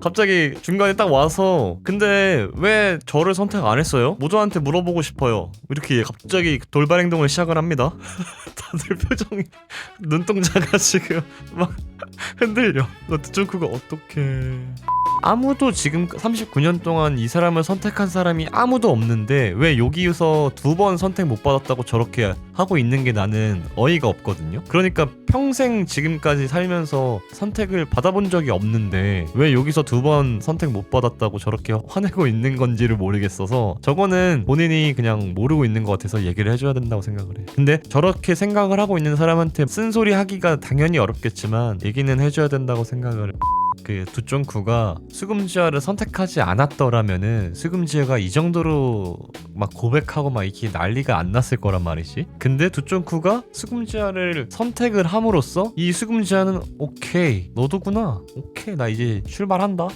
갑자기 중간에 딱 와서 근데 왜 저를 선택 안 했어요? 모두한테 물어보고 싶어요. 이렇게 갑자기 돌발 행동을 시작을 합니다. 다들 표정이 눈동자가 지금 막 흔들려. 드쫑크가 어떡해. 아무도 지금 39년 동안 이 사람을 선택한 사람이 아무도 없는데 왜 여기서 두 번 선택 못 받았다고 저렇게 하고 있는 게 나는 어이가 없거든요. 그러니까 평생 지금까지 살면서 선택을 받아본 적이 없는데 왜 여기서 두 번 선택 못 받았다고 저렇게 화내고 있는 건지를 모르겠어서 저거는 본인이 그냥 모르고 있는 것 같아서 얘기를 해줘야 된다고 생각을 해. 근데 저렇게 생각을 하고 있는 사람한테 쓴소리 하기가 당연히 어렵겠지만 얘기는 해줘야 된다고 생각을 해. 그 두쫑쿠가 수금지화를 선택하지 않았더라면은 수금지화가 이 정도로 막 고백하고 막 이렇게 난리가 안 났을 거란 말이지. 근데 두쫑쿠가 수금지화를 선택을 함으로써 이 수금지화는 오케이 너도구나, 오케이 나 이제 출발한다.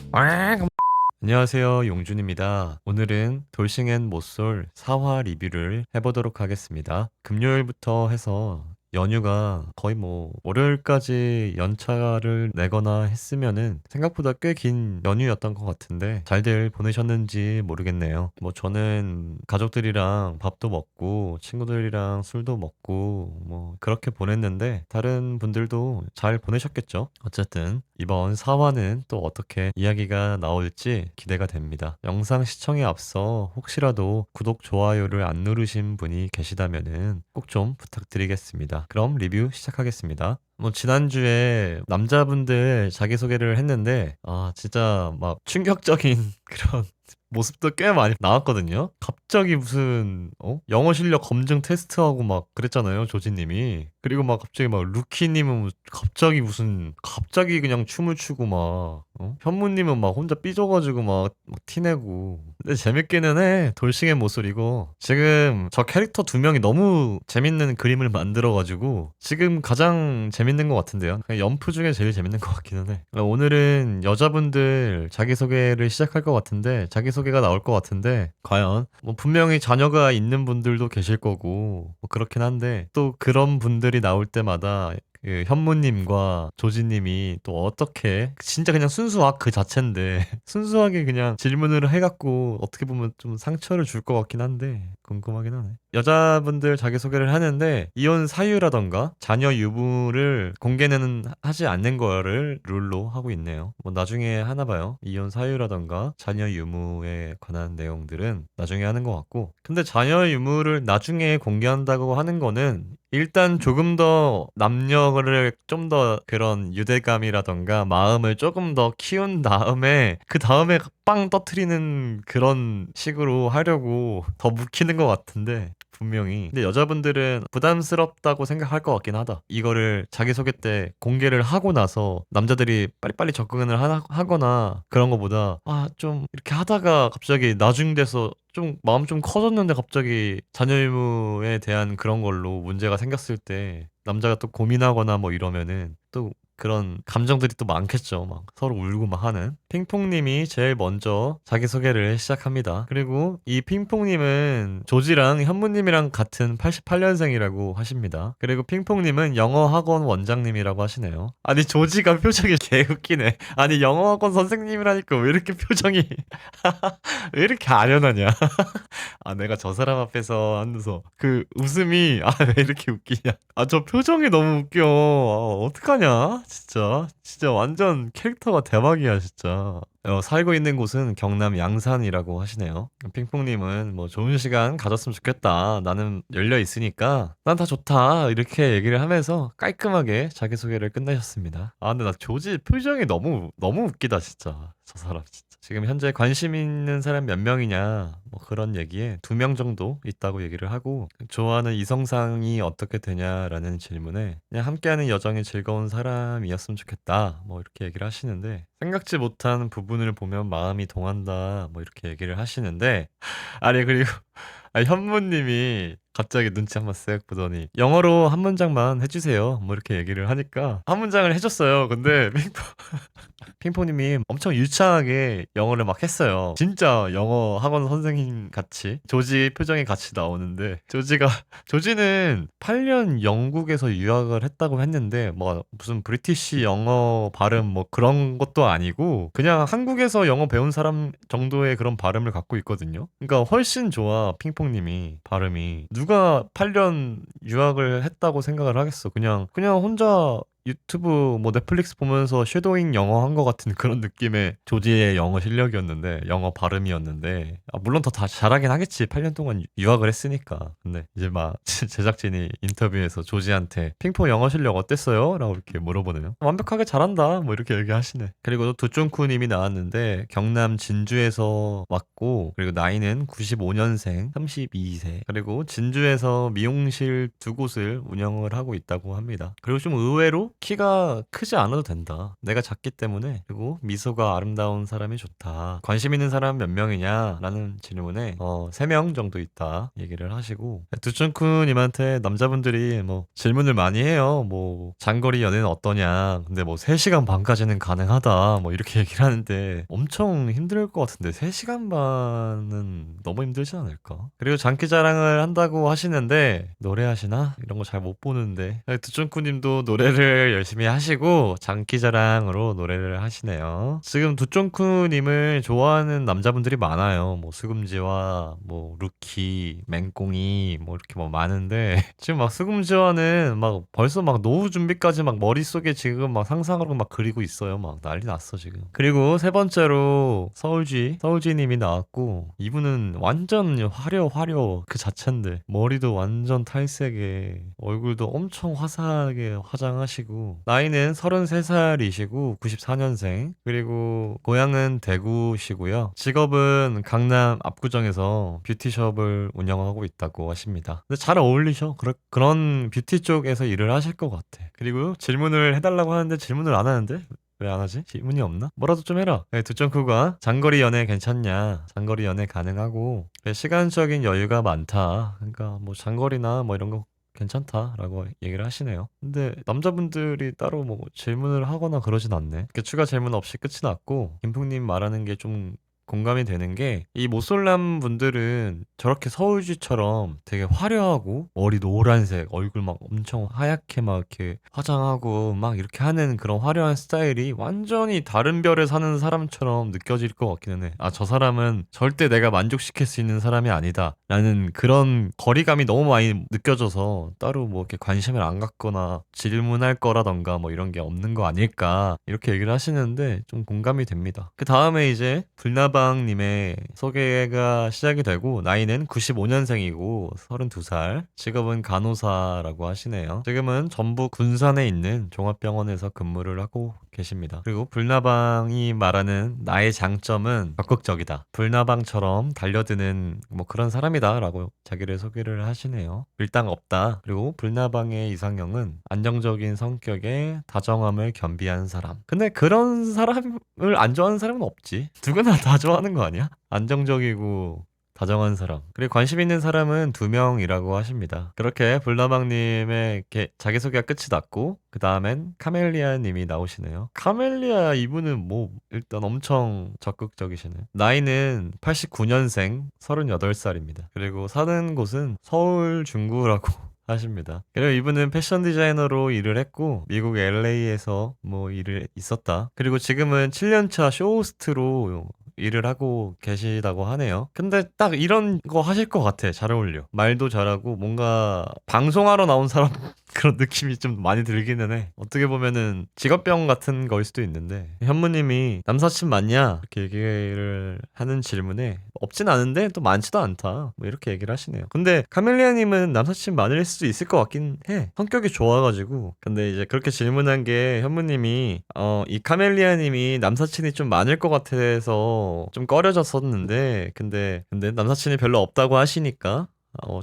안녕하세요, 용준입니다. 오늘은 돌싱앤 모쏠 4화 리뷰를 해보도록 하겠습니다. 금요일부터 해서 연휴가 거의 뭐 월요일까지 연차를 내거나 했으면은 생각보다 꽤 긴 연휴였던 것 같은데 잘들 보내셨는지 모르겠네요. 뭐 저는 가족들이랑 밥도 먹고 친구들이랑 술도 먹고 뭐 그렇게 보냈는데 다른 분들도 잘 보내셨겠죠? 어쨌든 이번 4화는 또 어떻게 이야기가 나올지 기대가 됩니다. 영상 시청에 앞서 혹시라도 구독, 좋아요를 안 누르신 분이 계시다면은 꼭 좀 부탁드리겠습니다. 그럼 리뷰 시작하겠습니다. 뭐 지난주에 남자분들 자기소개를 했는데 진짜 막 충격적인 그런 모습도 꽤 많이 나왔거든요. 갑자기 무슨 영어 실력 검증 테스트하고 막 그랬잖아요, 조지님이. 그리고 막 갑자기 막 루키님은 갑자기 그냥 춤을 추고 막 현무님은 막 혼자 삐져가지고 막 티내고. 근데 재밌기는 해. 돌싱의 모쏠이고 지금 저 캐릭터 두 명이 너무 재밌는 그림을 만들어가지고 지금 가장 재밌는 것 같은데요. 그냥 연프 중에 제일 재밌는 것 같기는 해. 오늘은 여자분들 자기소개를 시작할 것 같은데 자기소개가 나올 것 같은데 과연 뭐 분명히 자녀가 있는 분들도 계실 거고 뭐 그렇긴 한데 또 그런 분들이 나올 때마다 그 현무님과 조지님이 또 어떻게 진짜 그냥 순수학 그 자체인데 순수하게 그냥 질문을 해갖고 어떻게 보면 좀 상처를 줄 것 같긴 한데 궁금하긴 하네. 여자분들 자기소개를 하는데 이혼 사유라던가 자녀 유무를 공개는 하지 않는 거를 룰로 하고 있네요. 뭐 나중에 하나 봐요. 이혼 사유라던가 자녀 유무에 관한 내용들은 나중에 하는 것 같고 근데 자녀 유무를 나중에 공개한다고 하는 거는 일단 조금 더 남녀를 좀 더 그런 유대감이라던가 마음을 조금 더 키운 다음에 그 다음에 빵 터트리는 그런 식으로 하려고 더 묵히는 것 같은데 분명히. 근데 여자분들은 부담스럽다고 생각할 것 같긴 하다. 이거를 자기소개 때 공개를 하고 나서 남자들이 빨리빨리 접근을 하거나 그런 거보다 좀 이렇게 하다가 갑자기 나중 돼서 좀 마음 좀 커졌는데 갑자기 자녀 의무에 대한 그런 걸로 문제가 생겼을 때 남자가 또 고민하거나 뭐 이러면은 또 그런 감정들이 또 많겠죠. 막 서로 울고 막 하는. 핑퐁님이 제일 먼저 자기소개를 시작합니다. 그리고 이 핑퐁님은 조지랑 현무님이랑 같은 88년생이라고 하십니다. 그리고 핑퐁님은 영어학원 원장님이라고 하시네요. 아니 조지가 표정이 개 웃기네. 아니 영어학원 선생님이라니까 왜 이렇게 표정이 왜 이렇게 아련하냐. 내가 저 사람 앞에서 하면서 그 웃음이 왜 이렇게 웃기냐. 저 표정이 너무 웃겨. 어떡하냐? 진짜 완전 캐릭터가 대박이야, 진짜. 살고 있는 곳은 경남 양산이라고 하시네요. 핑퐁님은 뭐 좋은 시간 가졌으면 좋겠다. 나는 열려 있으니까 난 다 좋다. 이렇게 얘기를 하면서 깔끔하게 자기소개를 끝내셨습니다. 근데 나 조지 표정이 너무 웃기다, 진짜. 저 사람 진짜. 지금 현재 관심 있는 사람 몇 명이냐 뭐 그런 얘기에 2명 정도 있다고 얘기를 하고 좋아하는 이성상이 어떻게 되냐라는 질문에 그냥 함께하는 여정이 즐거운 사람이었으면 좋겠다 뭐 이렇게 얘기를 하시는데 생각지 못한 부분을 보면 마음이 동한다 뭐 이렇게 얘기를 하시는데 아니 그리고 아, 현무님이 갑자기 눈치 한번 쓱 보더니 영어로 한 문장만 해주세요. 뭐 이렇게 얘기를 하니까 한 문장을 해줬어요. 근데 핑퐁님이 엄청 유창하게 영어를 막 했어요. 진짜 영어 학원 선생님 같이 조지 표정이 같이 나오는데 조지는 8년 영국에서 유학을 했다고 했는데 뭐 무슨 브리티시 영어 발음 뭐 그런 것도 아니고 그냥 한국에서 영어 배운 사람 정도의 그런 발음을 갖고 있거든요. 그러니까 훨씬 좋아 핑퐁님이 발음이. 누가 8년 유학을 했다고 생각을 하겠어. 그냥 혼자 유튜브 뭐 넷플릭스 보면서 쉐도잉 영어 한 것 같은 그런 느낌의 조지의 영어 실력이었는데 영어 발음이었는데 물론 더 다 잘하긴 하겠지 8년 동안 유학을 했으니까. 근데 이제 막 제작진이 인터뷰에서 조지한테 핑퐁 영어 실력 어땠어요? 라고 이렇게 물어보네요. 완벽하게 잘한다 뭐 이렇게 얘기하시네. 그리고 두쫑쿠님이 나왔는데 경남 진주에서 왔고 그리고 나이는 95년생 32세 그리고 진주에서 미용실 두 곳을 운영을 하고 있다고 합니다. 그리고 좀 의외로 키가 크지 않아도 된다. 내가 작기 때문에. 그리고 미소가 아름다운 사람이 좋다. 관심 있는 사람 몇 명이냐? 라는 질문에 3명 정도 있다. 얘기를 하시고 두준쿠님한테 남자분들이 뭐 질문을 많이 해요. 뭐 장거리 연애는 어떠냐? 근데 뭐 3시간 반까지는 가능하다. 뭐 이렇게 얘기를 하는데 엄청 힘들 것 같은데 3시간 반은 너무 힘들지 않을까? 그리고 장기 자랑을 한다고 하시는데 노래하시나? 이런 거 잘 못 보는데 두준쿠님도 노래를 열심히 하시고 장기자랑으로 노래를 하시네요. 지금 두쫑쿠님을 좋아하는 남자분들이 많아요. 뭐 수금지와 뭐 루키, 맹꽁이 뭐 이렇게 뭐 많은데 지금 막 수금지와는 막 벌써 막 노후 준비까지 막 머릿속에 지금 막 상상으로 막 그리고 있어요. 막 난리 났어 지금. 그리고 세 번째로 서울지님이 나왔고 이분은 완전 화려 그 자체인데 머리도 완전 탈색에 얼굴도 엄청 화사하게 화장하시고 나이는 33살이시고 94년생 그리고 고향은 대구시고요. 직업은 강남 압구정에서 뷰티숍을 운영하고 있다고 하십니다. 근데 잘 어울리셔. 그런 뷰티 쪽에서 일을 하실 것 같아. 그리고 질문을 해달라고 하는데 질문을 안 하는데 왜 안 하지? 질문이 없나? 뭐라도 좀 해라. 네, 두점쿠가 장거리 연애 괜찮냐? 장거리 연애 가능하고 시간적인 여유가 많다. 그러니까 뭐 장거리나 뭐 이런 거 괜찮다라고 얘기를 하시네요. 근데 남자분들이 따로 뭐 질문을 하거나 그러진 않네. 이렇게 추가 질문 없이 끝이 났고 김풍님 말하는 게 좀 공감이 되는 게 이 모쏠남 분들은 저렇게 서울쥐처럼 되게 화려하고 머리 노란색 얼굴 막 엄청 하얗게 막 이렇게 화장하고 막 이렇게 하는 그런 화려한 스타일이 완전히 다른 별에 사는 사람처럼 느껴질 것 같기는 해. 아, 저 사람은 절대 내가 만족시킬 수 있는 사람이 아니다 라는 그런 거리감이 너무 많이 느껴져서 따로 뭐 이렇게 관심을 안 갖거나 질문할 거라던가 뭐 이런 게 없는 거 아닐까 이렇게 얘기를 하시는데 좀 공감이 됩니다. 그 다음에 이제 불나방님의 소개가 시작이 되고 나이는 95년생이고 32살 직업은 간호사라고 하시네요. 지금은 전북 군산에 있는 종합병원에서 근무를 하고 계십니다. 그리고 불나방이 말하는 나의 장점은 적극적이다. 불나방처럼 달려드는 뭐 그런 사람이다 라고 자기를 소개를 하시네요. 밀당 없다. 그리고 불나방의 이상형은 안정적인 성격에 다정함을 겸비한 사람. 근데 그런 사람을 안 좋아하는 사람은 없지. 누구나 다 좋아하는 거 아니야? 안정적이고 다정한 사람. 그리고 관심 있는 사람은 2명이라고 하십니다. 그렇게 불나방님의 이렇게 자기소개가 끝이 났고 그 다음엔 카멜리아 님이 나오시네요. 카멜리아 이분은 뭐 일단 엄청 적극적이시네. 나이는 89년생 38살입니다. 그리고 사는 곳은 서울 중구라고 하십니다. 그리고 이분은 패션 디자이너로 일을 했고 미국 LA에서 뭐 일을 있었다. 그리고 지금은 7년차 쇼호스트로 일을 하고 계시다고 하네요. 근데 딱 이런 거 하실 것 같아. 잘 어울려. 말도 잘하고 뭔가 방송하러 나온 사람 그런 느낌이 좀 많이 들기는 해. 어떻게 보면은 직업병 같은 거일 수도 있는데 현무님이 남사친 맞냐? 이렇게 얘기를 하는 질문에 없진 않은데 또 많지도 않다. 뭐 이렇게 얘기를 하시네요. 근데 카멜리아님은 남사친 많을 수도 있을 것 같긴 해. 성격이 좋아가지고. 근데 이제 그렇게 질문한 게 현무님이 이 카멜리아님이 남사친이 좀 많을 것 같아서 좀 꺼려졌었는데 근데 남사친이 별로 없다고 하시니까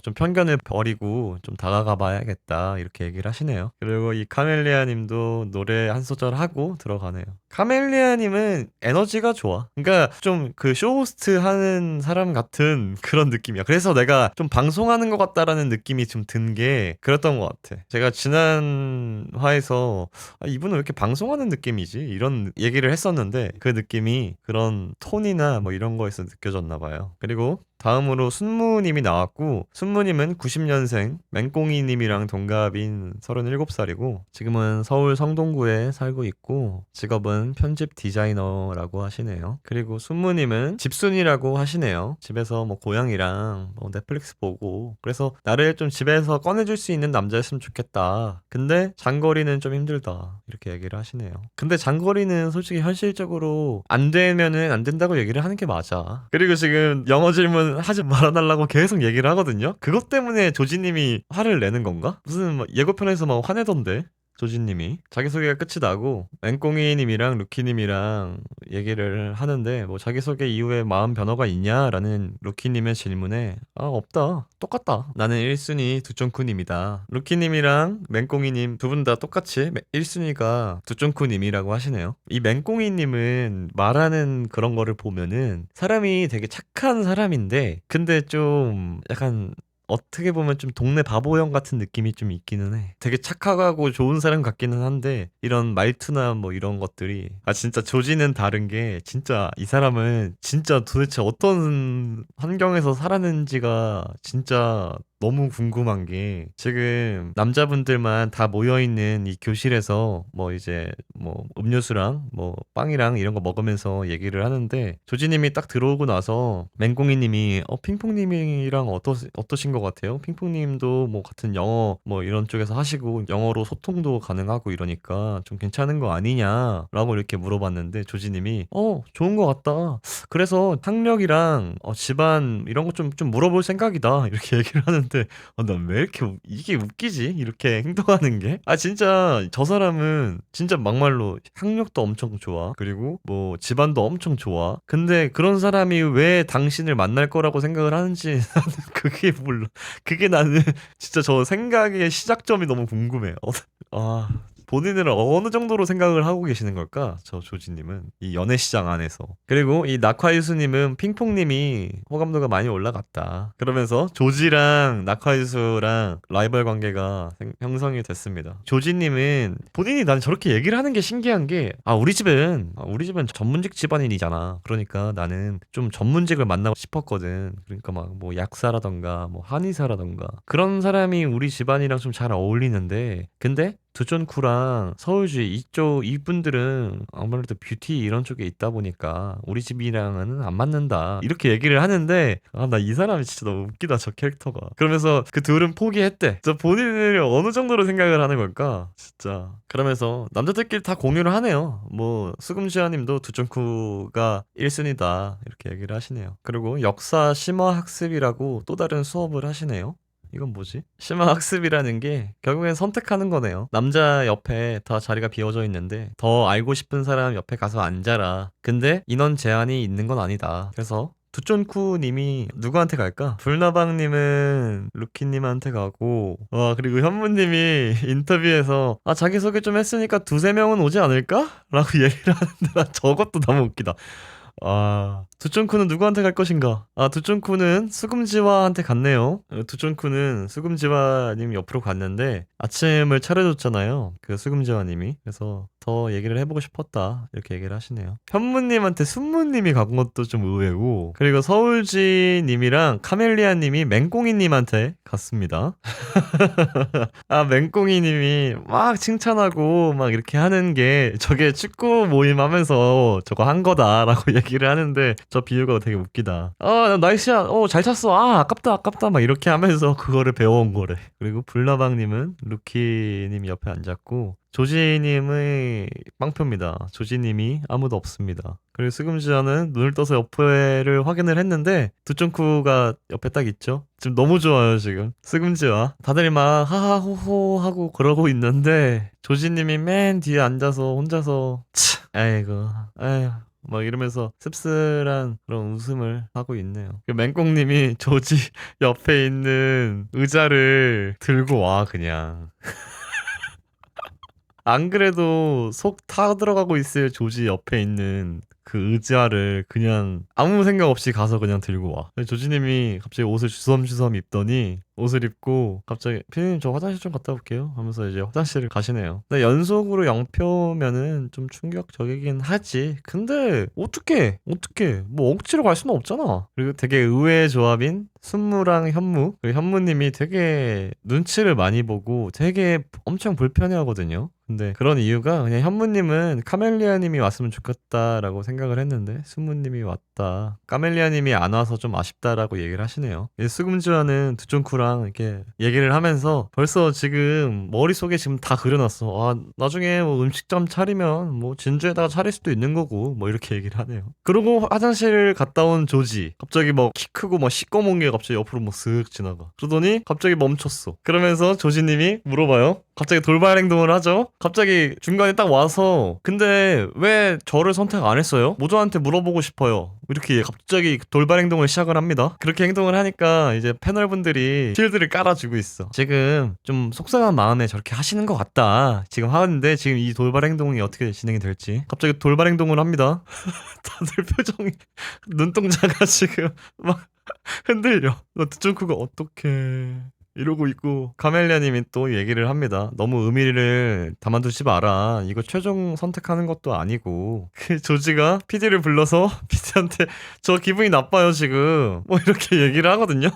좀 편견을 버리고 좀 다가가 봐야겠다 이렇게 얘기를 하시네요. 그리고 이 카멜리아 님도 노래 한 소절 하고 들어가네요. 카멜리아 님은 에너지가 좋아. 그러니까 좀 그 쇼호스트 하는 사람 같은 그런 느낌이야. 그래서 내가 좀 방송하는 것 같다라는 느낌이 좀 든 게 그랬던 것 같아. 제가 지난 화에서 이분은 왜 이렇게 방송하는 느낌이지? 이런 얘기를 했었는데 그 느낌이 그런 톤이나 뭐 이런 거에서 느껴졌나 봐요. 그리고 다음으로 순무님이 나왔고, 순무님은 90년생 맹꽁이님이랑 동갑인 37살이고 지금은 서울 성동구에 살고 있고 직업은 편집 디자이너라고 하시네요. 그리고 순무님은 집순이라고 하시네요. 집에서 뭐 고양이랑 뭐 넷플릭스 보고, 그래서 나를 좀 집에서 꺼내줄 수 있는 남자였으면 좋겠다. 근데 장거리는 좀 힘들다 이렇게 얘기를 하시네요. 근데 장거리는 솔직히 현실적으로 안 되면은 안 된다고 얘기를 하는 게 맞아. 그리고 지금 영어 질문 하지 말아달라고 계속 얘기를 하거든요. 그것 때문에 조지님이 화를 내는 건가? 무슨 막 예고편에서 막 화내던데. 조지님이 자기소개가 끝이 나고 앵꽁이님이랑 루키님이랑 얘기를 하는데 뭐 자기소개 이후에 마음 변화가 있냐라는 루키님의 질문에 없다, 똑같다, 나는 1순위 두쫑쿠님이다. 루키님이랑 맹꽁이님 두 분 다 똑같이 1순위가 두쫑쿠님이라고 하시네요. 이 맹꽁이님은 말하는 그런 거를 보면은 사람이 되게 착한 사람인데 근데 좀 약간 어떻게 보면 좀 동네 바보형 같은 느낌이 좀 있기는 해. 되게 착하고 좋은 사람 같기는 한데 이런 말투나 뭐 이런 것들이 진짜 조지는 다른 게 진짜 이 사람은 진짜 도대체 어떤 환경에서 살았는지가 진짜 너무 궁금한 게 지금 남자분들만 다 모여있는 이 교실에서 뭐 이제 뭐 음료수랑 뭐 빵이랑 이런 거 먹으면서 얘기를 하는데 조지님이 딱 들어오고 나서 맹꽁이님이 핑퐁님이랑 어떠신 것 같아요? 핑퐁님도 뭐 같은 영어 뭐 이런 쪽에서 하시고 영어로 소통도 가능하고 이러니까 좀 괜찮은 거 아니냐라고 이렇게 물어봤는데 조지님이 좋은 것 같다. 그래서 학력이랑 집안 이런 거 좀 물어볼 생각이다 이렇게 얘기를 하는데 난 왜 이렇게 이게 웃기지? 이렇게 행동하는 게? 진짜 저 사람은 진짜 막말로 학력도 엄청 좋아. 그리고 뭐 집안도 엄청 좋아. 근데 그런 사람이 왜 당신을 만날 거라고 생각을 하는지 나는 그게 몰라. 그게 나는 진짜 저 생각의 시작점이 너무 궁금해. 본인을 어느 정도로 생각을 하고 계시는 걸까? 저 조지님은 이 연애 시장 안에서. 그리고 이 낙화유수님은 핑퐁님이 호감도가 많이 올라갔다. 그러면서 조지랑 낙화유수랑 라이벌 관계가 형성이 됐습니다. 조지님은 본인이 난 저렇게 얘기를 하는 게 신기한 게 우리 집은 전문직 집안인이잖아. 그러니까 나는 좀 전문직을 만나고 싶었거든. 그러니까 막 뭐 약사라던가 뭐 한의사라던가 그런 사람이 우리 집안이랑 좀 잘 어울리는데 근데 두존쿠랑 서울시 이쪽 이분들은 아무래도 뷰티 이런 쪽에 있다 보니까 우리 집이랑은 안 맞는다 이렇게 얘기를 하는데 나 이 사람이 진짜 너무 웃기다 저 캐릭터가. 그러면서 그 둘은 포기했대. 저 본인을 어느 정도로 생각을 하는 걸까 진짜. 그러면서 남자들끼리 다 공유를 하네요. 뭐 수금지아님도 두존쿠가 1순위다 이렇게 얘기를 하시네요. 그리고 역사 심화 학습이라고 또 다른 수업을 하시네요. 이건 뭐지? 심화 학습이라는 게 결국엔 선택하는 거네요. 남자 옆에 다 자리가 비워져 있는데 더 알고 싶은 사람 옆에 가서 앉아라. 근데 인원 제한이 있는 건 아니다. 그래서 두쫀쿠 님이 누구한테 갈까? 불나방님은 루키님한테 가고 그리고 현무님이 인터뷰에서 자기소개 좀 했으니까 두세 명은 오지 않을까? 라고 얘기를 하는데 나 저것도 너무 웃기다. 두쫀쿠는 누구한테 갈 것인가? 두쫀쿠는 수금지와한테 갔네요. 두쫀쿠는 수금지와님 옆으로 갔는데 아침을 차려줬잖아요. 그 수금지와님이. 그래서 더 얘기를 해보고 싶었다. 이렇게 얘기를 하시네요. 현무님한테 순무님이 간 것도 좀 의외고 그리고 서울지님이랑 카멜리아님이 맹꽁이님한테 갔습니다. 맹꽁이님이 막 칭찬하고 막 이렇게 하는 게 저게 축구 모임 하면서 저거 한 거다라고 얘기를 하는데 저 비유가 되게 웃기다. 나이스야. 잘 찼어. 아깝다 막 이렇게 하면서 그거를 배워온 거래. 그리고 불나방님은 루키님 옆에 앉았고 조지님의 빵표입니다. 조지님이 아무도 없습니다. 그리고 스금지아는 눈을 떠서 옆에를 확인을 했는데 두쫑쿠가 옆에 딱 있죠. 지금 너무 좋아요 지금 스금지아. 다들 막 하하호호 하고 그러고 있는데 조지님이 맨 뒤에 앉아서 혼자서 아이고 막 이러면서 씁쓸한 그런 웃음을 하고 있네요. 그 맹꽁님이 조지 옆에 있는 의자를 들고 와 그냥. 안 그래도 속 타 들어가고 있을 조지 옆에 있는 그 의자를 그냥 아무 생각 없이 가서 그냥 들고 와. 조지님이 갑자기 옷을 주섬주섬 입더니 옷을 입고 갑자기 피디님 저 화장실 좀 갔다 올게요 하면서 이제 화장실을 가시네요. 근데 연속으로 0표면은 좀 충격적이긴 하지. 근데 어떻게 뭐 억지로 갈 수는 없잖아. 그리고 되게 의외의 조합인 순무랑 현무, 그리고 현무님이 되게 눈치를 많이 보고 되게 엄청 불편해하거든요. 근데 그런 이유가 그냥 현무님은 카멜리아님이 왔으면 좋겠다라고 생각을 했는데 순무님이 왔다. 카멜리아님이 안 와서 좀 아쉽다라고 얘기를 하시네요. 수금지와는 두쫑쿠랑 이렇게 얘기를 하면서 벌써 지금 머릿속에 지금 다 그려놨어. 아 나중에 뭐 음식점 차리면 뭐 진주에다가 차릴 수도 있는 거고 뭐 이렇게 얘기를 하네요. 그리고 화장실 갔다 온 조지 갑자기 뭐 키 크고 막 시꺼먼 게 갑자기 옆으로 뭐 쓱 지나가. 그러더니 갑자기 멈췄어. 그러면서 조지님이 물어봐요. 갑자기 돌발 행동을 하죠. 갑자기 중간에 딱 와서 근데 왜 저를 선택 안 했어요? 모두한테 물어보고 싶어요. 이렇게 갑자기 돌발 행동을 시작을 합니다. 그렇게 행동을 하니까 이제 패널분들이 실드를 깔아주고 있어. 지금 좀 속상한 마음에 저렇게 하시는 것 같다. 지금 하는데 지금 이 돌발 행동이 어떻게 진행이 될지. 갑자기 돌발 행동을 합니다. 다들 표정이 눈동자가 지금 막 흔들려. 두쫑쿠가 어떡해 이러고 있고 카멜리아님이 또 얘기를 합니다. 너무 의미를 담아두지 마라. 이거 최종 선택하는 것도 아니고. 그 조지가 PD를 불러서 PD한테 저 기분이 나빠요 지금 뭐 이렇게 얘기를 하거든요.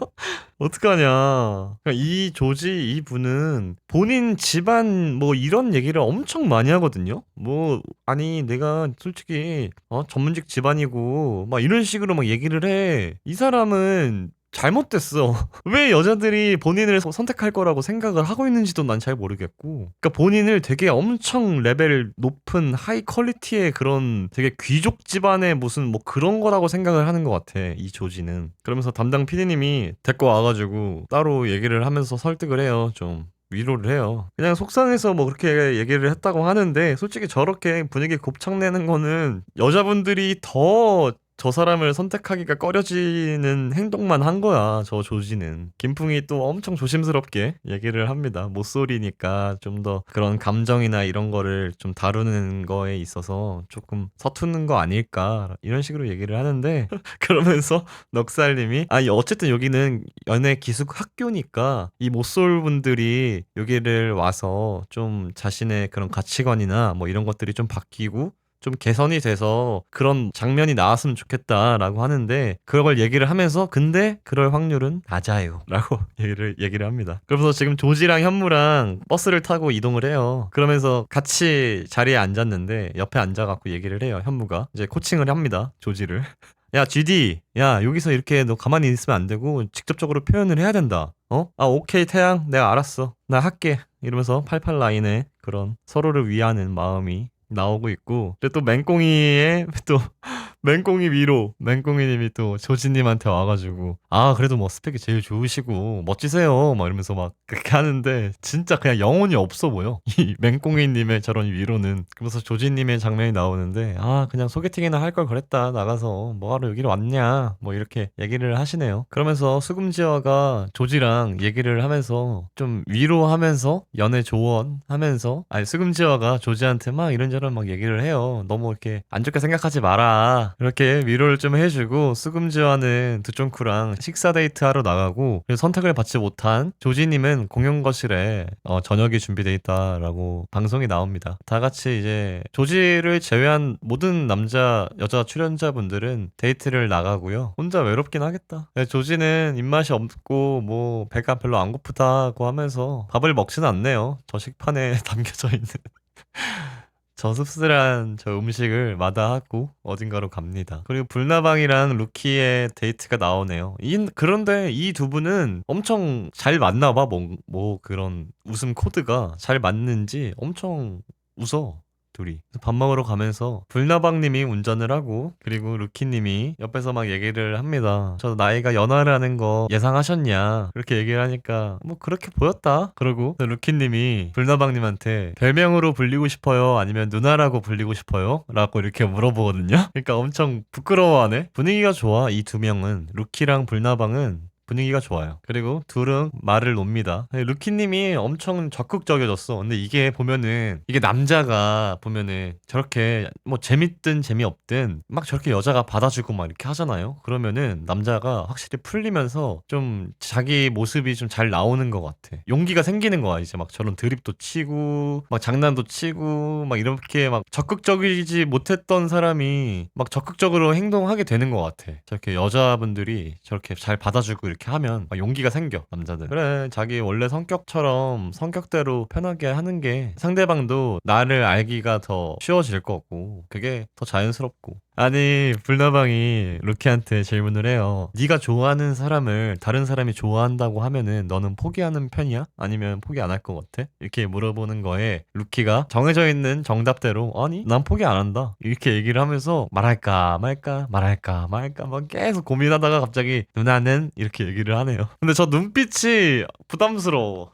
어떡하냐. 그러니까 이 조지 이분은 본인 집안 뭐 이런 얘기를 엄청 많이 하거든요. 뭐 아니 내가 솔직히 전문직 집안이고 막 이런 식으로 막 얘기를 해. 이 사람은 잘못됐어. 왜 여자들이 본인을 선택할 거라고 생각을 하고 있는지도 난 잘 모르겠고. 그러니까 본인을 되게 엄청 레벨 높은 하이 퀄리티의 그런 되게 귀족 집안의 무슨 뭐 그런 거라고 생각을 하는 것 같아. 이 조지는. 그러면서 담당 PD님이 데리고 와가지고 따로 얘기를 하면서 설득을 해요. 좀. 위로를 해요. 그냥 속상해서 뭐 그렇게 얘기를 했다고 하는데 솔직히 저렇게 분위기 곱창 내는 거는 여자분들이 더 저 사람을 선택하기가 꺼려지는 행동만 한 거야. 저 조지는. 김풍이 또 엄청 조심스럽게 얘기를 합니다. 모쏠이니까 좀 더 그런 감정이나 이런 거를 좀 다루는 거에 있어서 조금 서투는 거 아닐까 이런 식으로 얘기를 하는데 그러면서 넉살님이 어쨌든 여기는 연애 기숙 학교니까 이 모쏠분들이 여기를 와서 좀 자신의 그런 가치관이나 뭐 이런 것들이 좀 바뀌고 좀 개선이 돼서 그런 장면이 나왔으면 좋겠다라고 하는데 그걸 얘기를 하면서 근데 그럴 확률은 낮아요 라고 얘기를 합니다. 그러면서 지금 조지랑 현무랑 버스를 타고 이동을 해요. 그러면서 같이 자리에 앉았는데 옆에 앉아갖고 얘기를 해요. 현무가 이제 코칭을 합니다. 조지를. 야 GD 야 여기서 이렇게 너 가만히 있으면 안 되고 직접적으로 표현을 해야 된다. 오케이 태양 내가 알았어 나 할게 이러면서 88 라인에 그런 서로를 위하는 마음이 나오고 있고 또 맹꽁이의 또 맹꽁이 위로 맹꽁이님이 또 조지님한테 와가지고 그래도 뭐 스펙이 제일 좋으시고 멋지세요 막 이러면서 막 그렇게 하는데 진짜 그냥 영혼이 없어 보여 이 맹꽁이님의 저런 위로는. 그래서 조지님의 장면이 나오는데 그냥 소개팅이나 할 걸 그랬다 나가서 뭐하러 여기로 왔냐 뭐 이렇게 얘기를 하시네요. 그러면서 수금지화가 조지랑 얘기를 하면서 좀 위로하면서 연애 조언하면서 수금지화가 조지한테 막 이런저런 막 얘기를 해요. 너무 이렇게 안 좋게 생각하지 마라 이렇게 위로를 좀 해주고 수금지와는 두쫑쿠랑 식사 데이트 하러 나가고 그래서 선택을 받지 못한 조지님은 공용 거실에 저녁이 준비돼 있다라고 방송이 나옵니다. 다 같이 이제 조지를 제외한 모든 남자 여자 출연자분들은 데이트를 나가고요. 혼자 외롭긴 하겠다. 조지는 입맛이 없고 뭐 배가 별로 안 고프다고 하면서 밥을 먹지는 않네요. 저 식판에 담겨져 있는 저 씁쓸한 저 음식을 마다하고 어딘가로 갑니다. 그리고 불나방이랑 루키의 데이트가 나오네요. 그런데 이 두 분은 엄청 잘 맞나 봐. 뭐 그런 웃음 코드가 잘 맞는지 엄청 웃어. 둘이. 그래서 밥 먹으러 가면서 불나방님이 운전을 하고 그리고 루키님이 옆에서 막 얘기를 합니다. 저 나이가 연하라는 거 예상하셨냐? 그렇게 얘기를 하니까 뭐 그렇게 보였다. 그러고 루키님이 불나방님한테 별명으로 불리고 싶어요? 아니면 누나라고 불리고 싶어요? 라고 이렇게 물어보거든요. 그러니까 엄청 부끄러워하네. 분위기가 좋아. 이 두 명은 루키랑 불나방은 분위기가 좋아요. 그리고 둘은 말을 놉니다. 루키님이 엄청 적극적이어졌어. 근데 이게 보면은 이게 남자가 보면은 저렇게 뭐 재밌든 재미없든 막 저렇게 여자가 받아주고 막 이렇게 하잖아요. 그러면은 남자가 확실히 풀리면서 좀 자기 모습이 좀 잘 나오는 것 같아. 용기가 생기는 거야. 이제 막 저런 드립도 치고 막 장난도 치고 막 이렇게 막 적극적이지 못했던 사람이 막 적극적으로 행동하게 되는 것 같아. 저렇게 여자분들이 저렇게 잘 받아주고 이렇게 하면 막 용기가 생겨 남자들. 그래 자기 원래 성격처럼 성격대로 편하게 하는 게 상대방도 나를 알기가 더 쉬워질 거고 그게 더 자연스럽고. 아니 불나방이 루키한테 질문을 해요. 네가 좋아하는 사람을 다른 사람이 좋아한다고 하면은 너는 포기하는 편이야? 아니면 포기 안 할 것 같아? 이렇게 물어보는 거에 루키가 정해져 있는 정답대로 아니 난 포기 안 한다 이렇게 얘기를 하면서 말할까 말까 말할까 말까 막 계속 고민하다가 갑자기 누나는 이렇게 얘기를 하네요. 근데 저 눈빛이 부담스러워.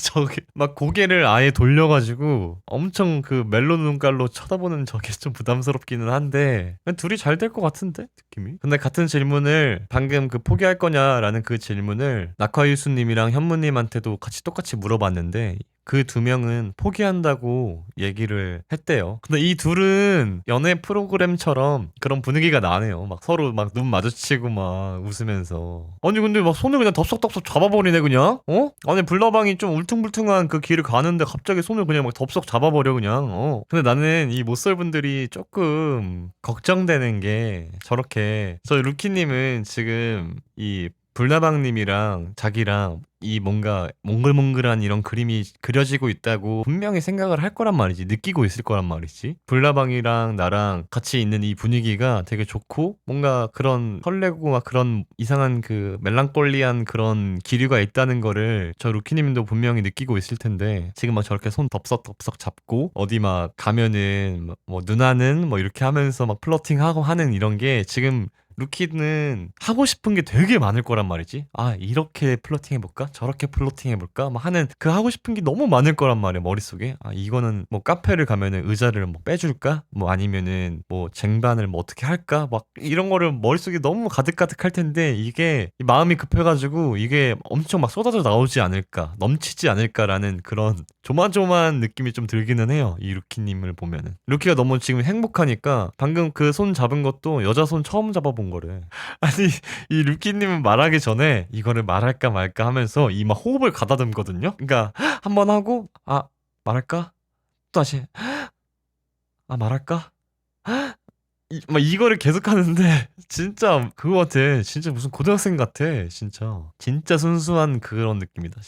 저기 막 고개를 아예 돌려가지고 엄청 그 멜론 눈깔로 쳐다보는 저게 좀 부담스럽기는 한데 둘이 잘 될 것 같은데 느낌이. 근데 같은 질문을 방금 그 포기할 거냐라는 그 질문을 낙화유수님이랑 현무님한테도 같이 똑같이 물어봤는데 그 두 명은 포기한다고 얘기를 했대요. 근데 이 둘은 연애 프로그램처럼 그런 분위기가 나네요. 막 서로 막 눈 마주치고 막 웃으면서. 아니 근데 막 손을 그냥 덥석덥석 잡아버리네 그냥. 어? 아니 불나방이 좀 울퉁불퉁한 그 길을 가는데 갑자기 손을 그냥 막 덥석 잡아버려 그냥. 어. 근데 나는 이 못살분들이 조금 걱정되는 게 저렇게 저 루키님은 지금 이 불나방님이랑 자기랑 이 뭔가 몽글몽글한 이런 그림이 그려지고 있다고 분명히 생각을 할 거란 말이지. 느끼고 있을 거란 말이지. 불나방이랑 나랑 같이 있는 이 분위기가 되게 좋고 뭔가 그런 설레고 막 그런 이상한 그 멜랑콜리한 그런 기류가 있다는 거를 저 루키님도 분명히 느끼고 있을 텐데 지금 막 저렇게 손 덥석덥석 잡고 어디 막 가면은 뭐 누나는 뭐 이렇게 하면서 막 플러팅하고 하는 이런 게 지금 루키는 하고 싶은 게 되게 많을 거란 말이지. 아, 이렇게 플러팅 해볼까? 저렇게 플러팅 해볼까? 막 하는 그 하고 싶은 게 너무 많을 거란 말이야, 머릿속에. 아, 이거는 뭐 카페를 가면은 의자를 뭐 빼줄까? 뭐 아니면은 뭐 쟁반을 뭐 어떻게 할까? 막 이런 거를 머릿속에 너무 가득가득 할 텐데 이게 마음이 급해가지고 이게 엄청 막 쏟아져 나오지 않을까? 넘치지 않을까라는 그런 조마조마한 느낌이 좀 들기는 해요. 이 루키님을 보면은. 루키가 너무 지금 행복하니까 방금 그 손 잡은 것도 여자 손 처음 잡아본 거래. 아니 이 루키님은 말하기 전에 이거를 말할까 말까 하면서 이 막 호흡을 가다듬거든요. 그러니까 한 번 하고 아 말할까? 또 다시 아 말할까? 막 이거를 계속 하는데 진짜 그거 같아. 진짜 무슨 고등학생 같아. 진짜 순수한 그런 느낌이다.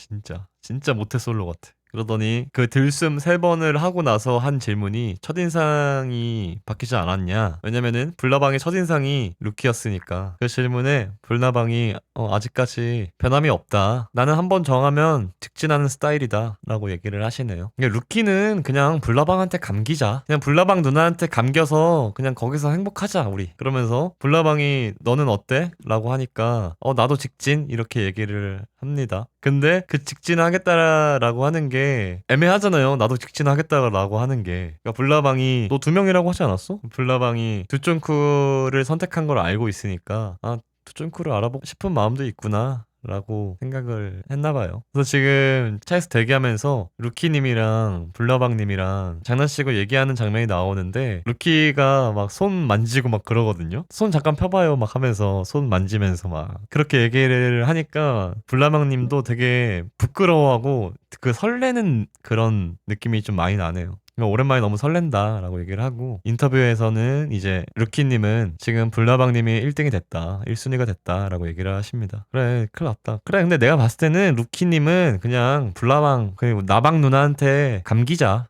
진짜 모태솔로 같아. 그러더니 그 들숨 3번을 하고 나서 한 질문이 첫인상이 바뀌지 않았냐. 왜냐면은 불나방의 첫인상이 루키였으니까. 그 질문에 불나방이 아직까지 변함이 없다. 나는 한 번 정하면 직진하는 스타일이다. 라고 얘기를 하시네요. 그러니까 루키는 그냥 불나방한테 감기자. 그냥 불나방 누나한테 감겨서 그냥 거기서 행복하자 우리. 그러면서 불나방이 너는 어때? 라고 하니까 나도 직진 이렇게 얘기를 합니다. 근데 그 직진하겠다라고 하는 게 애매하잖아요. 나도 직진하겠다라고 하는 게. 그러니까 불나방이 너 2명이라고 하지 않았어? 불나방이 두쫑쿠를 선택한 걸 알고 있으니까 아 두쫑쿠를 알아보고 싶은 마음도 있구나. 라고 생각을 했나봐요. 그래서 지금 차에서 대기하면서 루키님이랑 불나방님이랑 장난치고 얘기하는 장면이 나오는데 루키가 막 손 만지고 막 그러거든요. 손 잠깐 펴봐요 막 하면서 손 만지면서 막 그렇게 얘기를 하니까 불나방님도 되게 부끄러워하고 그 설레는 그런 느낌이 좀 많이 나네요. 오랜만에 너무 설렌다라고 얘기를 하고 인터뷰에서는 이제 루키님은 지금 불나방님이 1등이 됐다 1순위가 됐다라고 얘기를 하십니다. 그래 큰일 났다. 그래 근데 내가 봤을 때는 루키님은 그냥 불나방 그리고 나방 누나한테 감기자.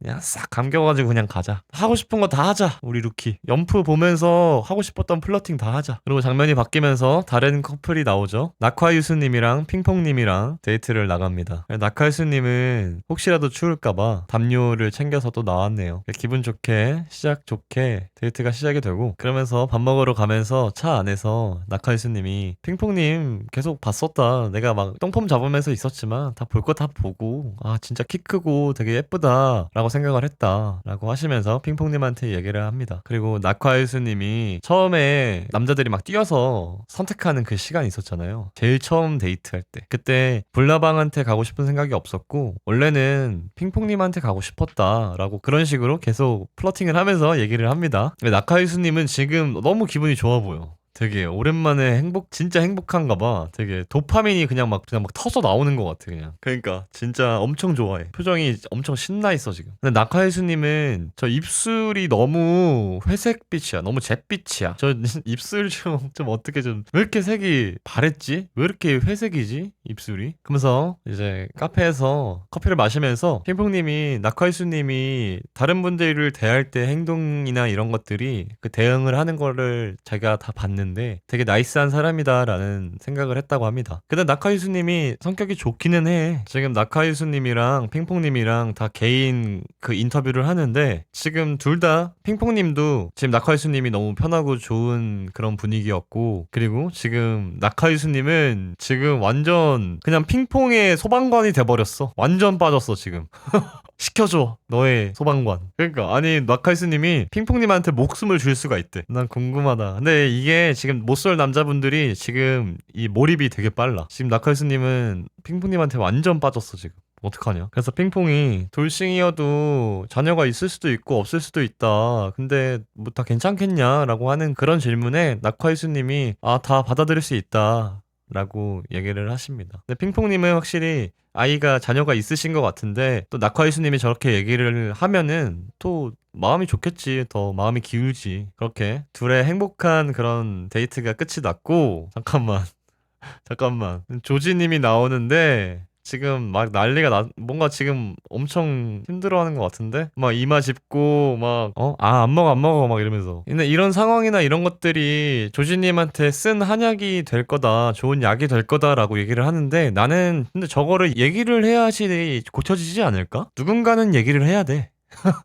그냥 싹 감겨가지고 그냥 가자. 하고 싶은 거 다 하자. 우리 루키. 연프 보면서 하고 싶었던 플러팅 다 하자. 그리고 장면이 바뀌면서 다른 커플이 나오죠. 낙화유수님이랑 핑퐁님이랑 데이트를 나갑니다. 낙화유수님은 혹시라도 추울까봐 담요를 챙겨서 또 나왔네요. 기분 좋게 시작 좋게 데이트가 시작이 되고, 그러면서 밥 먹으러 가면서 차 안에서 낙화유수님이 핑퐁님 계속 봤었다. 내가 막 똥폼 잡으면서 있었지만 다 볼 거 다 보고 진짜 키 크고 되게 예쁘다 라고 생각을 했다 라고 하시면서 핑퐁님한테 얘기를 합니다. 그리고 낙화유수님이 처음에 남자들이 막 뛰어서 선택하는 그 시간이 있었잖아요. 제일 처음 데이트할 때. 그때 불나방한테 가고 싶은 생각이 없었고 원래는 핑퐁님한테 가고 싶었다 라고 그런 식으로 계속 플러팅을 하면서 얘기를 합니다. 낙화유수님은 지금 너무 기분이 좋아 보여. 되게 오랜만에 진짜 행복한가 봐. 되게 도파민이 그냥 막 터져 나오는 것 같아, 그냥. 그러니까, 진짜 엄청 좋아해. 표정이 엄청 신나 있어, 지금. 근데 낙하예수님은 저 입술이 너무 회색빛이야. 너무 잿빛이야. 저 입술 좀 어떻게 왜 이렇게 색이 바랬지? 왜 이렇게 회색이지? 입술이? 그러면서 이제 카페에서 커피를 마시면서 핑퐁님이 낙하예수님이 다른 분들을 대할 때 행동이나 이런 것들이 그 대응을 하는 거를 자기가 다 봤는데 되게 나이스한 사람이다라는 생각을 했다고 합니다. 근데 낙하유수님이 성격이 좋기는 해. 지금 낙하유수님이랑 핑퐁님이랑 다 개인 그 인터뷰를 하는데 지금 둘 다 핑퐁님도 지금 낙하유수님이 너무 편하고 좋은 그런 분위기였고, 그리고 지금 낙하유수님은 지금 완전 그냥 핑퐁의 소방관이 돼버렸어. 완전 빠졌어 지금. 시켜줘 너의 소방관. 그러니까 아니 낙하이스님이 핑퐁님한테 목숨을 줄 수가 있대. 난 궁금하다. 근데 이게 지금 못쏠 남자분들이 지금 이 몰입이 되게 빨라. 지금 낙하이스님은 핑퐁님한테 완전 빠졌어 지금. 어떡하냐. 그래서 핑퐁이 돌싱이어도 자녀가 있을 수도 있고 없을 수도 있다. 근데 뭐 다 괜찮겠냐 라고 하는 그런 질문에 낙하이스님이 다 받아들일 수 있다 라고 얘기를 하십니다. 근데 핑퐁님은 확실히 자녀가 있으신 것 같은데, 또 낙화이수님이 저렇게 얘기를 하면은 또 마음이 좋겠지. 더 마음이 기울지. 그렇게 둘의 행복한 그런 데이트가 끝이 났고, 잠깐만. 조지님이 나오는데 지금 막 뭔가 지금 엄청 힘들어하는 것 같은데? 막 이마 짚고 안 먹어 막 이러면서. 근데 이런 상황이나 이런 것들이 조지님한테 쓴 한약이 될 거다, 좋은 약이 될 거다라고 얘기를 하는데, 나는 근데 저거를 얘기를 해야지 고쳐지지 않을까? 누군가는 얘기를 해야 돼.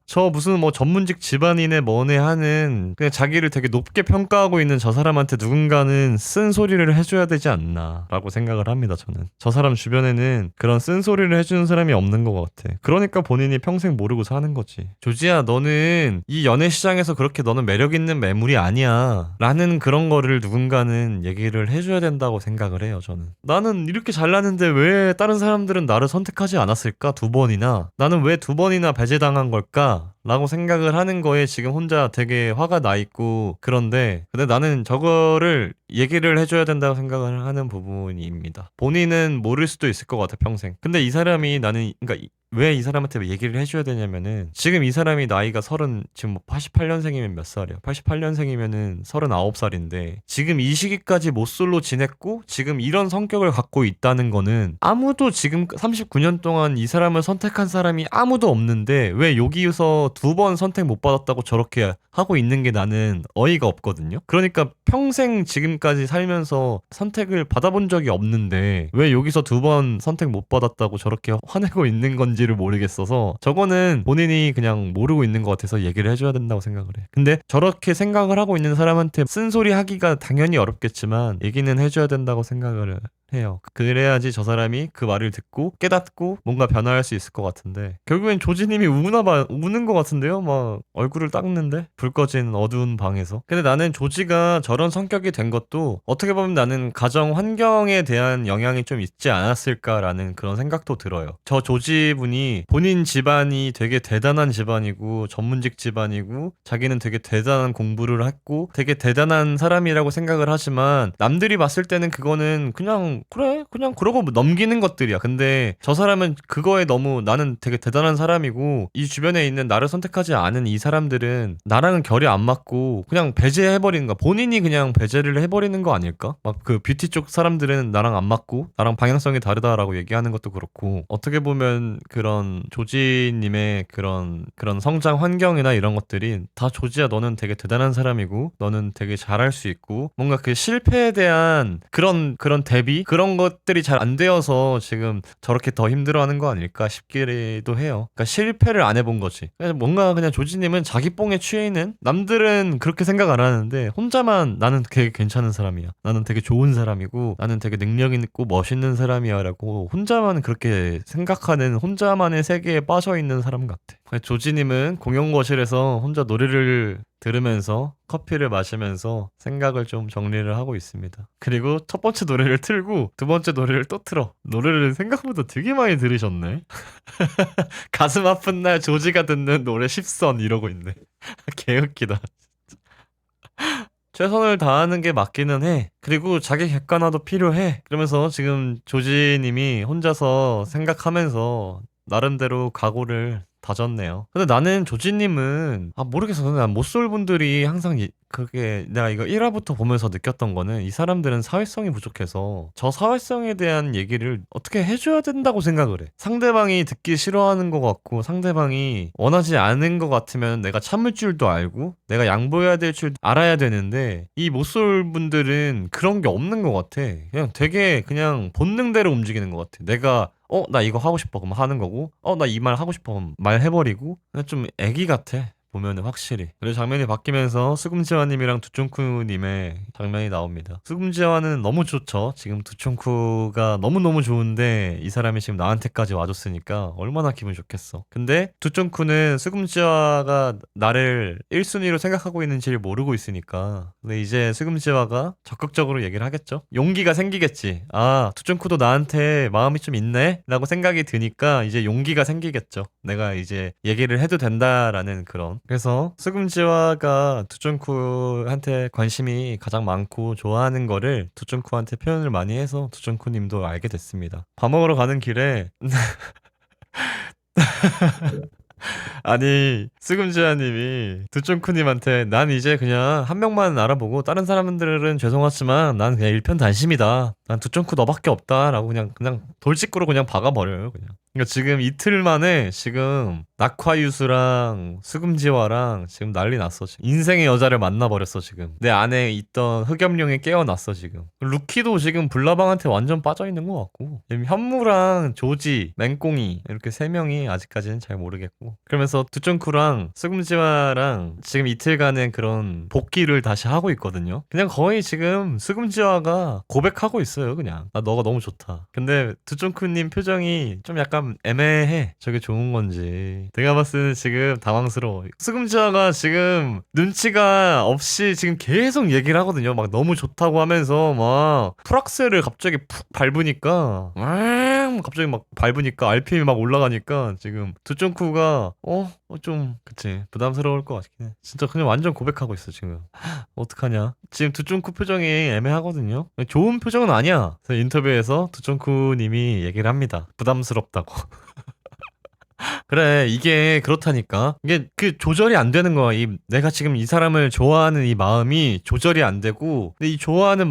저 무슨 뭐 전문직 집안인의 뭐네 하는 그냥 자기를 되게 높게 평가하고 있는 저 사람한테 누군가는 쓴소리를 해줘야 되지 않나 라고 생각을 합니다. 저는 저 사람 주변에는 그런 쓴소리를 해주는 사람이 없는 것 같아. 그러니까 본인이 평생 모르고 사는 거지. 조지야, 너는 이 연애 시장에서 그렇게 너는 매력 있는 매물이 아니야 라는 그런 거를 누군가는 얘기를 해줘야 된다고 생각을 해요. 저는 나는 이렇게 잘났는데 왜 다른 사람들은 나를 선택하지 않았을까? 2번이나 나는 왜 2번이나 배제당한 걸까? 라고 생각을 하는 거에 지금 혼자 되게 화가 나 있고, 근데 나는 저거를 얘기를 해줘야 된다고 생각을 하는 부분입니다. 본인은 모를 수도 있을 것 같아, 평생. 근데 이 사람이 그러니까 왜 이 사람한테 얘기를 해줘야 되냐면은, 지금 이 사람이 나이가 지금 88년생이면 몇 살이야? 88년생이면은 39살인데 지금 이 시기까지 모쏠로 지냈고 지금 이런 성격을 갖고 있다는 거는, 아무도 지금 39년 동안 이 사람을 선택한 사람이 아무도 없는데 왜 여기서 2번 선택 못 받았다고 저렇게 하고 있는 게 나는 어이가 없거든요. 그러니까 평생 지금까지 살면서 선택을 받아본 적이 없는데 왜 여기서 2번 선택 못 받았다고 저렇게 화내고 있는 건지를 모르겠어서, 저거는 본인이 그냥 모르고 있는 것 같아서 얘기를 해줘야 된다고 생각을 해. 근데 저렇게 생각을 하고 있는 사람한테 쓴소리 하기가 당연히 어렵겠지만 얘기는 해줘야 된다고 생각을 해요. 그래야지 저 사람이 그 말을 듣고 깨닫고 뭔가 변화할 수 있을 것 같은데, 결국엔 조지님이 우는 것 같은데요? 막 얼굴을 닦는데? 불 꺼진 어두운 방에서. 근데 나는 조지가 저런 성격이 된 것도 어떻게 보면 나는 가정 환경에 대한 영향이 좀 있지 않았을까라는 그런 생각도 들어요. 저 조지 분이 본인 집안이 되게 대단한 집안이고 전문직 집안이고 자기는 되게 대단한 공부를 했고 되게 대단한 사람이라고 생각을 하지만, 남들이 봤을 때는 그거는 그냥 그러고 넘기는 것들이야. 근데 저 사람은 그거에 너무 나는 되게 대단한 사람이고 이 주변에 있는 나를 선택하지 않은 이 사람들은 나랑은 결이 안 맞고 그냥 배제해버리는 거야. 본인이 그냥 그냥 배제를 해버리는 거 아닐까? 막 그 뷰티 쪽 사람들은 나랑 안 맞고 나랑 방향성이 다르다라고 얘기하는 것도 그렇고 어떻게 보면 그런 조지님의 그런 성장 환경이나 이런 것들이 다 조지야 너는 되게 대단한 사람이고 너는 되게 잘할 수 있고 뭔가 그 실패에 대한 그런 대비 그런 것들이 잘 안 되어서 지금 저렇게 더 힘들어하는 거 아닐까 싶기도 해요. 그러니까 실패를 안 해본 거지. 그래서 뭔가 그냥 조지님은 자기 뽕에 취해 있는 남들은 그렇게 생각 안 하는데 혼자만 나는 되게 괜찮은 사람이야. 나는 되게 좋은 사람이고 나는 되게 능력 있고 멋있는 사람이야라고 혼자만 그렇게 생각하는 혼자만의 세계에 빠져 있는 사람 같아. 조지님은 공용 거실에서 혼자 노래를 들으면서 커피를 마시면서 생각을 좀 정리를 하고 있습니다. 그리고 첫 번째 노래를 틀고 두 번째 노래를 또 틀어. 노래를 생각보다 되게 많이 들으셨네. 가슴 아픈 날 조지가 듣는 노래 10선 이러고 있네. 개웃기다. 최선을 다하는 게 맞기는 해. 그리고 자기 객관화도 필요해. 그러면서 지금 조지님이 혼자서 생각하면서 나름대로 각오를 다졌네요. 근데 나는 조지님은 모르겠어. 근데 난 못쏠 분들이 항상 그게 내가 이거 1화부터 보면서 느꼈던 거는 이 사람들은 사회성이 부족해서 저 사회성에 대한 얘기를 어떻게 해줘야 된다고 생각을 해. 상대방이 듣기 싫어하는 것 같고 상대방이 원하지 않은 것 같으면 내가 참을 줄도 알고 내가 양보해야 될 줄 알아야 되는데 이 못쏠 분들은 그런 게 없는 것 같아. 그냥 되게 그냥 본능대로 움직이는 것 같아. 내가 나 이거 하고 싶어. 그럼 하는 거고, 나 이 말 하고 싶어. 그럼 말 해버리고, 그냥 좀 애기 같아. 보면은 확실히. 그리고 장면이 바뀌면서 스금지화님이랑 두쫑쿠님의 장면이 나옵니다. 스금지화는 너무 좋죠. 지금 두쫑쿠가 너무너무 좋은데 이 사람이 지금 나한테까지 와줬으니까 얼마나 기분 좋겠어. 근데 두쫑쿠는 스금지화가 나를 1순위로 생각하고 있는지를 모르고 있으니까 근데 이제 스금지화가 적극적으로 얘기를 하겠죠. 용기가 생기겠지. 두쫑쿠도 나한테 마음이 좀 있네? 라고 생각이 드니까 이제 용기가 생기겠죠. 내가 이제 얘기를 해도 된다라는 그런 그래서 스금지화가 두쫑쿠한테 관심이 가장 많고 좋아하는 거를 두쫑쿠한테 표현을 많이 해서 두쫑쿠님도 알게 됐습니다. 밥 먹으러 가는 길에 아니 스금지아님이 두쫑쿠님한테 난 이제 그냥 한 명만 알아보고 다른 사람들은 죄송하지만 난 그냥 일편단심이다. 난 두쫑쿠 너밖에 없다 라고 그냥 돌직구로 그냥 박아버려요 그냥. 그러니까 지금 이틀 만에 지금 낙화유수랑 수금지화랑 지금 난리 났어 지금. 인생의 여자를 만나버렸어 지금. 내 안에 있던 흑염룡이 깨어났어 지금. 루키도 지금 불나방한테 완전 빠져있는 것 같고 지금 현무랑 조지, 맹꽁이 이렇게 세 명이 아직까지는 잘 모르겠고 그러면서 두쫑쿠랑 수금지화랑 지금 이틀간의 그런 복귀를 다시 하고 있거든요. 그냥 거의 지금 수금지화가 고백하고 있어요 그냥. 너가 너무 좋다. 근데 두쫑쿠님 표정이 좀 약간 애매해. 저게 좋은 건지. 내가 봤을 때는 지금 당황스러워. 수금지화가 지금 눈치가 없이 지금 계속 얘기를 하거든요. 막 너무 좋다고 하면서 막 풀악셀을 갑자기 푹 밟으니까 갑자기 막 밟으니까 RPM이 막 올라가니까 지금 두쫑쿠가 좀 그치 부담스러울 것 같긴 해. 진짜 그냥 완전 고백하고 있어 지금. 어떡하냐. 지금 두쫑쿠 표정이 애매하거든요. 좋은 표정은 아니야. 그래서 인터뷰에서 두쫑쿠님이 얘기를 합니다. 부담스럽다고. 그래 이게 그렇다니까. 이게 그 조절이 안 되는 거야. 내가 지금 이 사람을 좋아하는 이 마음이 조절이 안 되고 근데 이 좋아하는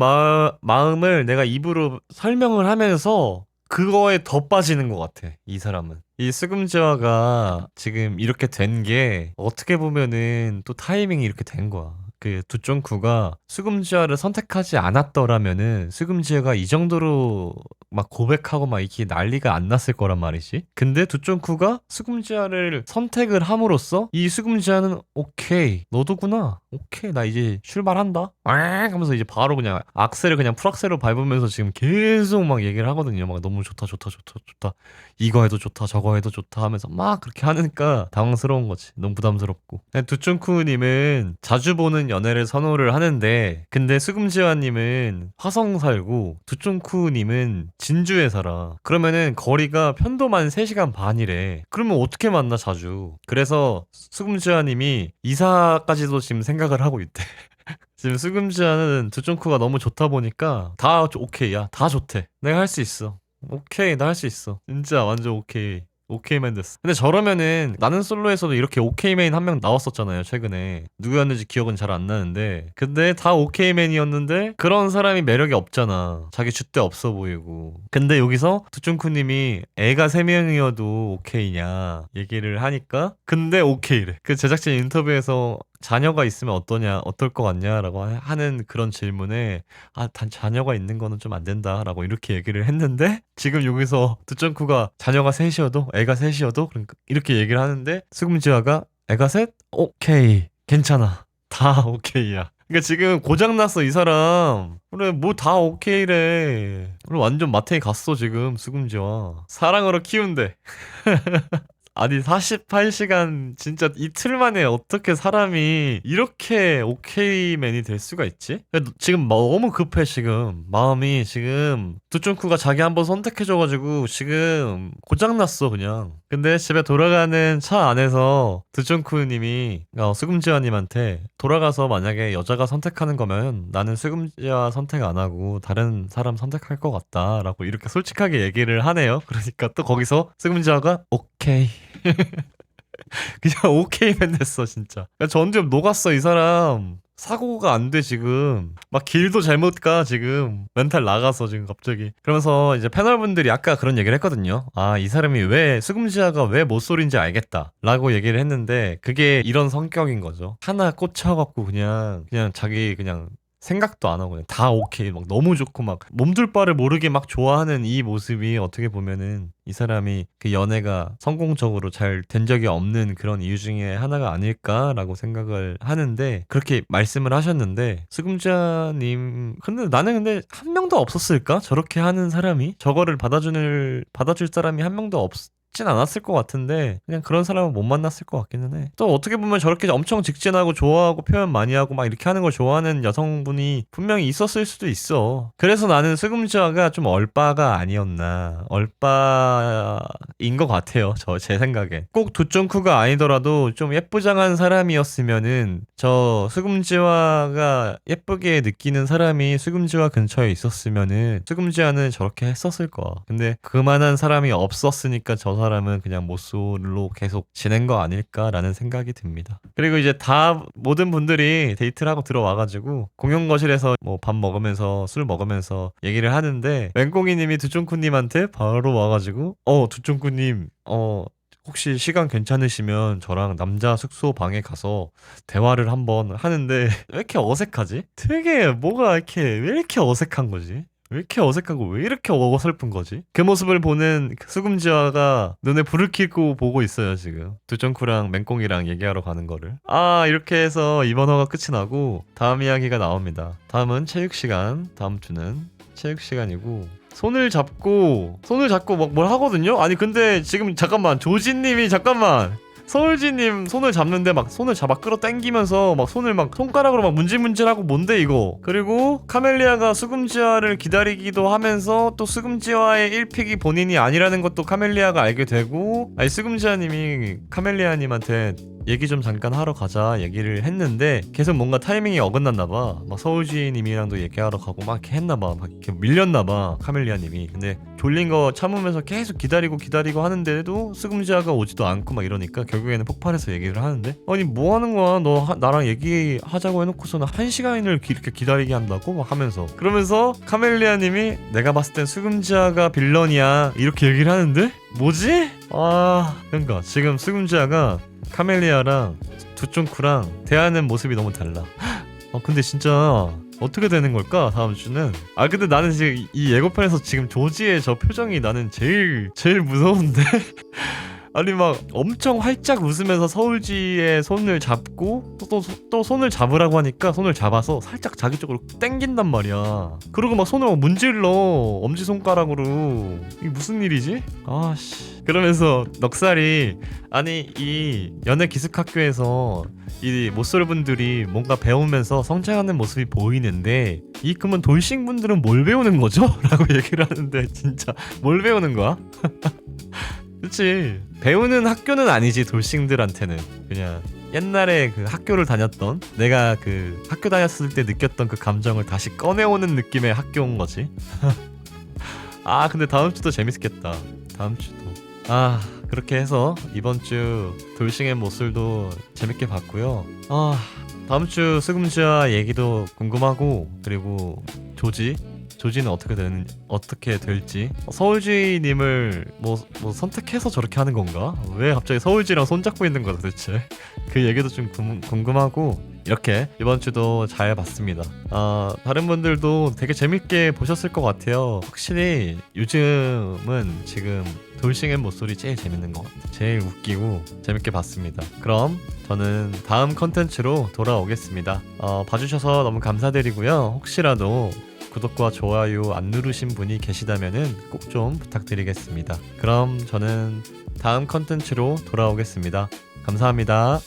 마음을 내가 입으로 설명을 하면서 그거에 더 빠지는 것 같아 이 사람은. 이 스금지화가 지금 이렇게 된 게 어떻게 보면은 또 타이밍이 이렇게 된 거야. 그 두쫑쿠가 수금지화를 선택하지 않았더라면은 수금지화가 이 정도로 막 고백하고 막 이렇게 난리가 안 났을 거란 말이지. 근데 두쫑쿠가 수금지화를 선택을 함으로써 이 수금지화는 오케이 너도구나 오케이 나 이제 출발한다 하면서 이제 바로 그냥 악셀을 그냥 풀악셀로 밟으면서 지금 계속 막 얘기를 하거든요. 막 너무 좋다 좋다 좋다 좋다 이거 해도 좋다 저거 해도 좋다 하면서 막 그렇게 하니까 당황스러운 거지. 너무 부담스럽고. 두쫑쿠님은 자주 보는 연애를 선호를 하는데 근데 수금지화님은 화성 살고 두쫑쿠님은 진주에 살아. 그러면은 거리가 편도만 3시간 반이래. 그러면 어떻게 만나 자주. 그래서 수금지화님이 이사까지도 지금 생각을 하고 있대. 지금 수금지화는 두쫑쿠가 너무 좋다 보니까 다 오케이야. 다 좋대. 내가 할 수 있어. 오케이 나 할 수 있어. 진짜 완전 오케이. 오케이 맨 됐어. 근데 저러면은 나는 솔로에서도 이렇게 오케이 맨 한 명 나왔었잖아요 최근에. 누구였는지 기억은 잘 안 나는데 근데 다 오케이 맨이었는데 그런 사람이 매력이 없잖아. 자기 줏대 없어 보이고. 근데 여기서 두준쿠님이 애가 3명이어도 오케이냐 얘기를 하니까 근데 오케이래. 그 제작진 인터뷰에서 자녀가 있으면 어떠냐, 어떨 것 같냐라고 하는 그런 질문에 단 자녀가 있는 거는 좀 안 된다라고 이렇게 얘기를 했는데 지금 여기서 두점쿠가 자녀가 셋이어도 애가 셋이어도 그러니까 이렇게 얘기를 하는데 스금지화가 애가 셋? 오케이 괜찮아 다 오케이야. 그러니까 지금 고장났어 이 사람. 그래 뭐 다 오케이래. 그래 완전 마탱이 갔어 지금 스금지화. 사랑으로 키운대. 아니 48시간 진짜 이틀 만에 어떻게 사람이 이렇게 오케이맨이 될 수가 있지? 지금 너무 급해 지금 마음이 지금 두준쿠가 자기 한번 선택해줘가지고 지금 고장났어 그냥. 근데 집에 돌아가는 차 안에서 두준쿠님이 수금지화님한테 돌아가서 만약에 여자가 선택하는 거면 나는 수금지화 선택 안 하고 다른 사람 선택할 것 같다 라고 이렇게 솔직하게 얘기를 하네요. 그러니까 또 거기서 수금지화가 오케이 그냥 오케이맨 됐어 진짜. 점점 녹았어 이 사람. 사고가 안 돼 지금. 막 길도 잘못 가 지금. 멘탈 나가서 지금 갑자기. 그러면서 이제 패널분들이 아까 그런 얘기를 했거든요. 이 사람이 왜 수금지아가 왜 모쏠인지 알겠다 라고 얘기를 했는데 그게 이런 성격인 거죠. 하나 꽂혀갖고 그냥 자기 그냥 생각도 안 하고 그냥 다 오케이 막 너무 좋고 막 몸둘 바를 모르게 막 좋아하는 이 모습이 어떻게 보면은 이 사람이 그 연애가 성공적으로 잘 된 적이 없는 그런 이유 중에 하나가 아닐까라고 생각을 하는데 그렇게 말씀을 하셨는데 수금자님 근데 한 명도 없었을까? 저렇게 하는 사람이 저거를 받아줄 사람이 한 명도 없진 않았을 것 같은데 그냥 그런 사람은 못 만났을 것 같기는 해. 또 어떻게 보면 저렇게 엄청 직진하고 좋아하고 표현 많이 하고 막 이렇게 하는 걸 좋아하는 여성분이 분명히 있었을 수도 있어. 그래서 나는 수금지화가 좀 얼빠가 아니었나. 얼빠인 것 같아요. 제 생각에. 꼭 두점쿠가 아니더라도 좀 예쁘장한 사람이었으면은 저 수금지화가 예쁘게 느끼는 사람이 수금지화 근처에 있었으면은 수금지화는 저렇게 했었을 거야. 근데 그만한 사람이 없었으니까 저 사람은 그냥 모쏠로 계속 지낸 거 아닐까라는 생각이 듭니다. 그리고 이제 다 모든 분들이 데이트를 하고 들어와가지고 공용 거실에서 뭐 밥 먹으면서 술 먹으면서 얘기를 하는데 맹꽁이님이 두쫑쿠님한테 바로 와가지고 두쫑쿠님 혹시 시간 괜찮으시면 저랑 남자 숙소 방에 가서 대화를 한번 하는데 왜 이렇게 어색하지? 되게 뭐가 왜 이렇게 어색한 거지? 왜 이렇게 어색하고 왜 이렇게 어설픈 거지? 그 모습을 보는 수금지화가 눈에 불을 켜고 보고 있어요 지금. 두점쿠랑 맹꽁이랑 얘기하러 가는 거를. 이렇게 해서 이번 화가 끝이 나고 다음 이야기가 나옵니다. 다음은 체육시간. 다음 주는 체육시간이고 손을 잡고 막 뭘 하거든요? 아니 근데 지금 잠깐만 조진님이 서울지님 손을 잡는데 막 손을 잡아 끌어당기면서 막 손을 막 손가락으로 막 문질문질하고 뭔데 이거. 그리고 카멜리아가 수금지화를 기다리기도 하면서 또 수금지화의 1픽이 본인이 아니라는 것도 카멜리아가 알게 되고 수금지화님이 카멜리아님한테 얘기 좀 잠깐 하러 가자 얘기를 했는데 계속 뭔가 타이밍이 어긋났나봐. 막 서울지님이랑도 얘기하러 가고 막 이렇게 했나봐. 막 이렇게 밀렸나봐 카멜리아님이. 근데 졸린 거 참으면서 계속 기다리고 하는데도 수금지화가 오지도 않고 막 이러니까 결국에는 폭발해서 얘기를 하는데 아니 뭐 하는 거야 너 나랑 얘기하자고 해놓고서는 1시간을 이렇게 기다리게 한다고 막 하면서 그러면서 카멜리아님이 내가 봤을 땐 수금지화가 빌런이야 이렇게 얘기를 하는데 뭐지? 그러니까 지금 수금지화가 카멜리아랑 두쫑쿠랑 대하는 모습이 너무 달라. 근데 진짜 어떻게 되는 걸까 다음 주는? 근데 나는 지금 이 예고편에서 지금 조지의 저 표정이 나는 제일 무서운데. 아니 막 엄청 활짝 웃으면서 서울지의 손을 잡고 또 손을 잡으라고 하니까 손을 잡아서 살짝 자기 쪽으로 땡긴단 말이야. 그리고 막 손을 막 문질러 엄지손가락으로. 이게 무슨 일이지? 그러면서 넉살이 아니 이 연애 기숙학교에서 이 모쏠분들이 뭔가 배우면서 성장하는 모습이 보이는데 이 그러면 돌싱분들은 뭘 배우는 거죠? 라고 얘기를 하는데 진짜 뭘 배우는 거야? 그치 배우는 학교는 아니지 돌싱들한테는. 그냥 옛날에 그 학교를 다녔던 내가 그 학교 다녔을 때 느꼈던 그 감정을 다시 꺼내오는 느낌의 학교인 거지. 근데 다음 주도 재밌겠다. 다음 주도 그렇게 해서 이번 주 돌싱의 모술도 재밌게 봤고요. 다음 주 스금지와 얘기도 궁금하고, 그리고 조지는 어떻게 될지. 서울지님을 뭐 선택해서 저렇게 하는 건가? 왜 갑자기 서울지랑 손잡고 있는 거야 도대체? 그 얘기도 좀 궁금하고, 이렇게 이번 주도 잘 봤습니다. 다른 분들도 되게 재밌게 보셨을 것 같아요. 확실히 요즘은 지금 돌싱 앤 모쏠이 제일 재밌는 것 같아요. 제일 웃기고 재밌게 봤습니다. 그럼 저는 다음 컨텐츠로 돌아오겠습니다. 봐주셔서 너무 감사드리고요. 혹시라도 구독과 좋아요 안 누르신 분이 계시다면은 꼭 좀 부탁드리겠습니다. 그럼 저는 다음 컨텐츠로 돌아오겠습니다. 감사합니다.